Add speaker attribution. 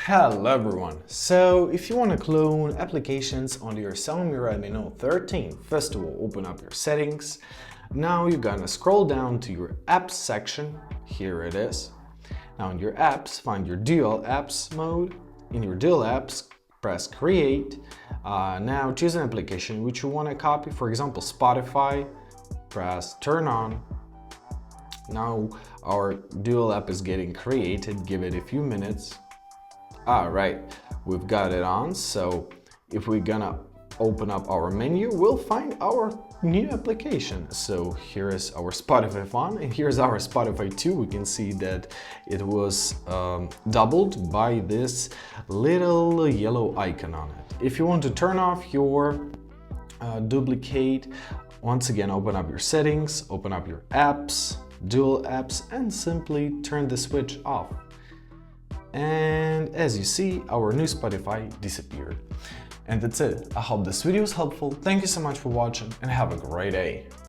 Speaker 1: Hello everyone! So if you want to clone applications on your Xiaomi Redmi Note 13, first of all open up your settings. Now you're gonna scroll down to your apps section. Here it is. Now in your apps, find your dual apps mode. In your dual apps, press create. Now choose an application which you want to copy, for example Spotify. Press turn on. Now our dual app is getting created, give it a few minutes. Alright, we've got it on, so if we're gonna open up our menu, we'll find our new application. So here is our Spotify one, and here's our Spotify 2. We can see that it was doubled by this little yellow icon on it. If you want to turn off your duplicate, once again open up your settings, open up your apps, dual apps, and simply turn the switch off. And as you see, our new Spotify disappeared. And that's it. I hope this video was helpful. Thank you so much for watching and have a great day.